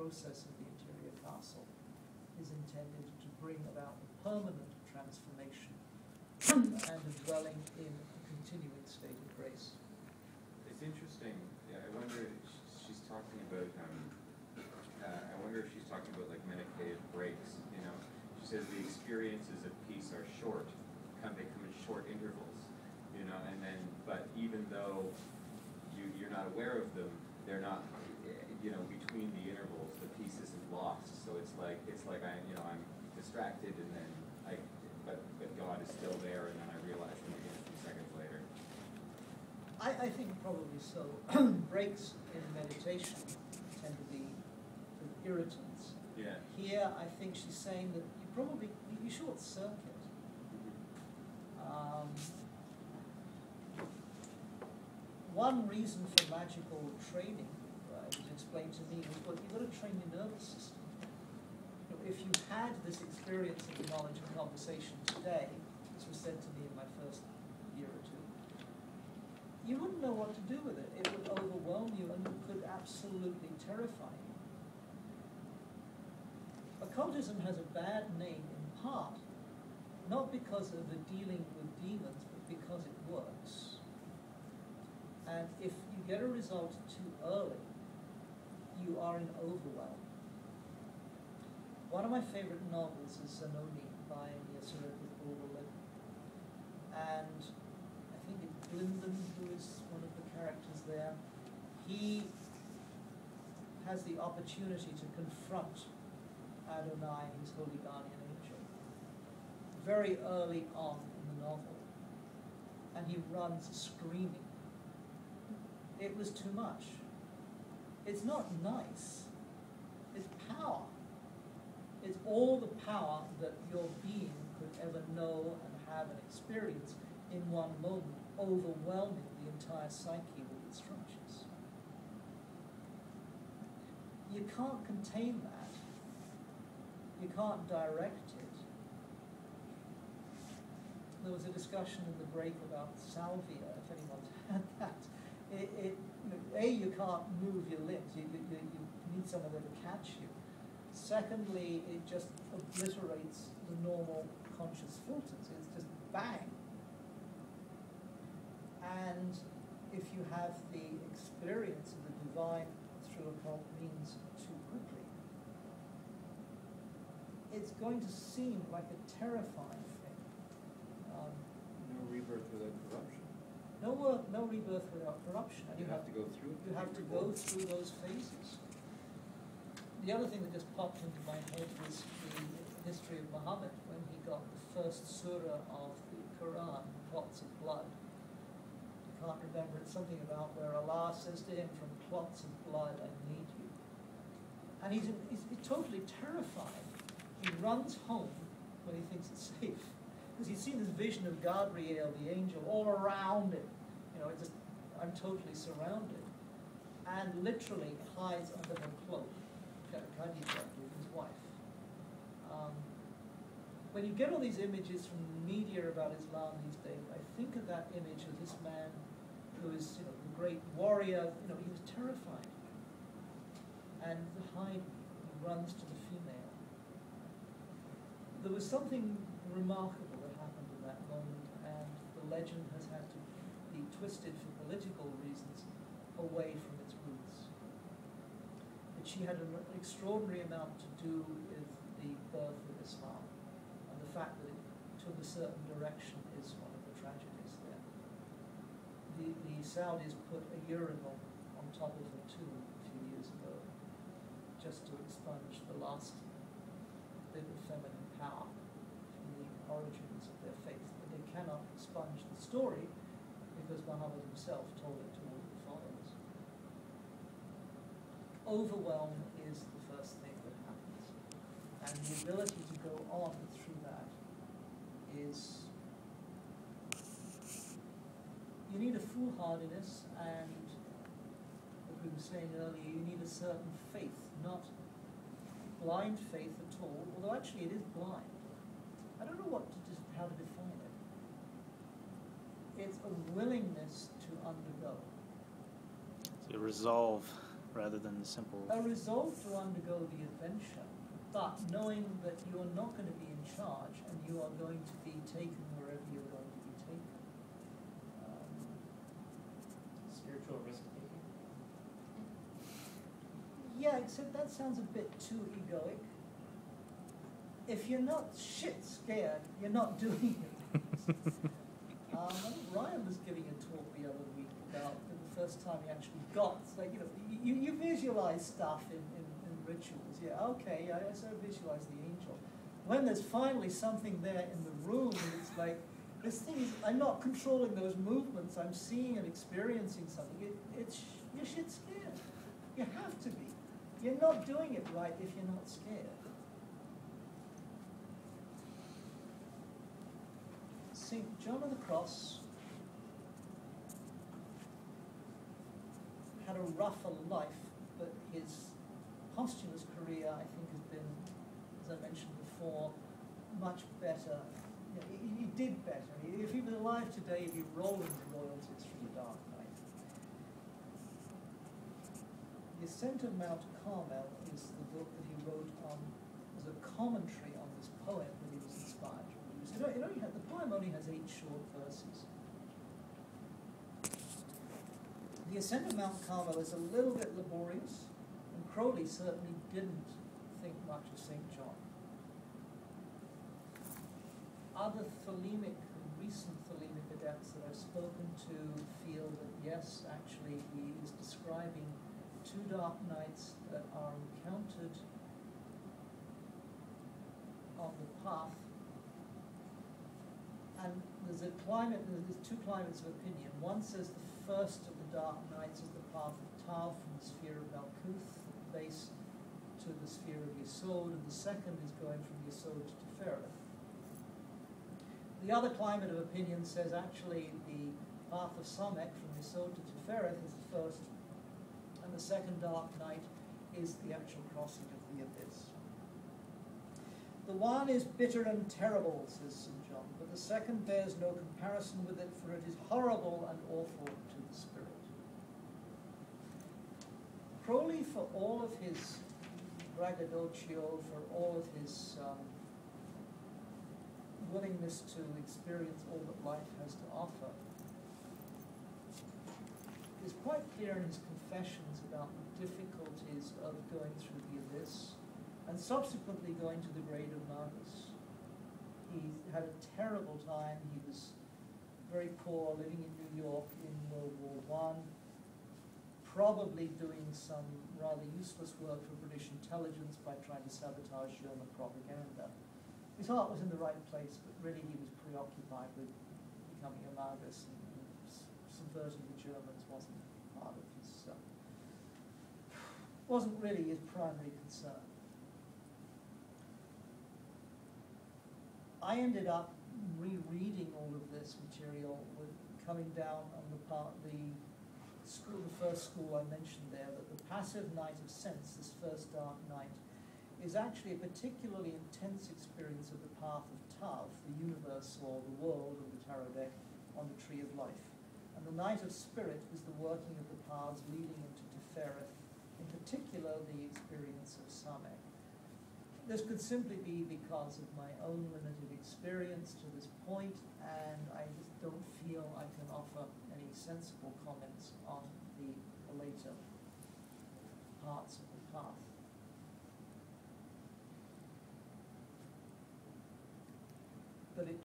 process of the interior castle is intended to bring about a permanent transformation and a dwelling in a continuing state of grace. It's interesting. Yeah, I wonder if she's talking about. I wonder if she's talking about like meditative breaks. You know, she says the experiences of peace are short, they come in short intervals. You know, and then, but even though you're not aware of them, they're not. You know, between the intervals, the peace isn't lost. So it's like I'm distracted, and then but God is still there, and then I realize him again a few seconds later. I think probably so. Breaks in meditation tend to be irritants. Yeah. Here, I think she's saying that you short circuit. One reason for magical training, was explained to me, was you've got to train your nervous system. If you had this experience of the knowledge and conversation today, this was said to me in my first year or two, you wouldn't know what to do with it. It would overwhelm you and it could absolutely terrify you. Occultism has a bad name in part, not because of the dealing with demons, but because it works. And if you get a result too early, you are in overwhelm. One of my favorite novels is Zanoni by Warden. And I think it's Blinden who is one of the characters there. He has the opportunity to confront Adonai, his holy guardian angel, very early on in the novel. And he runs screaming. It was too much. It's not nice. It's power. It's all the power that your being could ever know and have and experience in one moment, overwhelming the entire psyche with its structures. You can't contain that. You can't direct it. There was a discussion in the break about salvia, if anyone's had that. You can't move your limbs. You need someone there to catch you. Secondly, it just obliterates the normal conscious filters. It's just bang. And if you have the experience of the divine through occult means too quickly, it's going to seem like a terrifying thing. No rebirth without corruption. No rebirth without corruption. And You have to go through it. You have to go through those phases. The other thing that just popped into my head was the history of Muhammad when he got the first surah of the Quran, Clots of Blood. I can't remember, it's something about where Allah says to him, from clots of blood I need you. And he's totally terrified. He runs home when he thinks it's safe. Because he's seen this vision of Gabriel, the angel, all around him. I'm totally surrounded. And literally hides under her cloak. Khadija, his wife. When you get all these images from the media about Islam these days, I think of that image of this man who is, the great warrior. He was terrified. And the hide, he runs to the female. There was something remarkable that happened in that moment, and the legend has had to be twisted for political reasons away from its roots. But she had an extraordinary amount to do with the birth of Islam, and the fact that it took a certain direction is one of the tragedies there. The Saudis put a urinal on top of her tomb a few years ago, just to expunge the last bit of feminine power from the origins of their faith. But they cannot expunge the story because Muhammad himself told it to all the followers. Overwhelm is the first thing that happens. And the ability to go on through that is, you need a foolhardiness, and what we were saying earlier, you need a certain faith, not blind faith at all, although actually it is blind. I don't know how to define it. It's a willingness to undergo. It's a resolve. rather than the simple. A resolve to undergo the adventure, but knowing that you are not going to be in charge and you are going to be taken wherever you're going to be taken. Spiritual risk taking. Yeah, except that sounds a bit too egoic. If you're not shit scared, you're not doing it. I think Ryan was giving a talk the other week about the first time he actually got, like, you visualize stuff in rituals. Yeah, okay, I sort of visualize the angel. When there's finally something there in the room, it's like, this thing is, I'm not controlling those movements, I'm seeing and experiencing something. You're shit scared. You have to be. You're not doing it right if you're not scared. St. John of the Cross had a rougher life, but his posthumous career, I think, has been, as I mentioned before, much better. You know, he did better. If he was alive today, he'd be rolling the royalties from the Dark Knight. The Ascent of Mount Carmel is the book that he wrote as a commentary on this poem that he was inspired to produce. The poem only has 8 short verses. The Ascent of Mount Carmel is a little bit laborious, and Crowley certainly didn't think much of St. John. Other Thelemic, recent Thelemic adepts that I've spoken to feel that yes, actually he is describing 2 dark nights that are encountered on the path. And there's 2 climates of opinion. One says the first of the dark nights is the path of Tav from the sphere of Malkuth, the base to the sphere of Yesod, and the second is going from Yesod to Tifereth. The other climate of opinion says actually the path of Samek from Yesod to Tifereth is the first, and the second dark night is the actual crossing of the abyss. The one is bitter and terrible, says St. John, but the second bears no comparison with it, for it is horrible and awful to the spirit. Crowley, for all of his braggadocio, for all of his willingness to experience all that life has to offer, is quite clear in his confessions about the difficulties of going through the abyss and subsequently going to the grade of Magus. He had a terrible time. He was very poor, living in New York in World War I, probably doing some rather useless work for British intelligence by trying to sabotage German propaganda. His heart was in the right place, but really he was preoccupied with becoming a Magus, and subverting the Germans wasn't part of his, wasn't really his primary concern. I ended up rereading all of this material, with coming down on the first school I mentioned there, that the passive night of sense, this first dark night, is actually a particularly intense experience of the path of Tav, the universe or the world of the tarot deck on the tree of life. And the night of spirit is the working of the paths leading into Tifereth, in particular the experience of Samek. This could simply be because of my own limited experience to this point, and I just don't feel I can offer any sensible comments on the later parts of the path.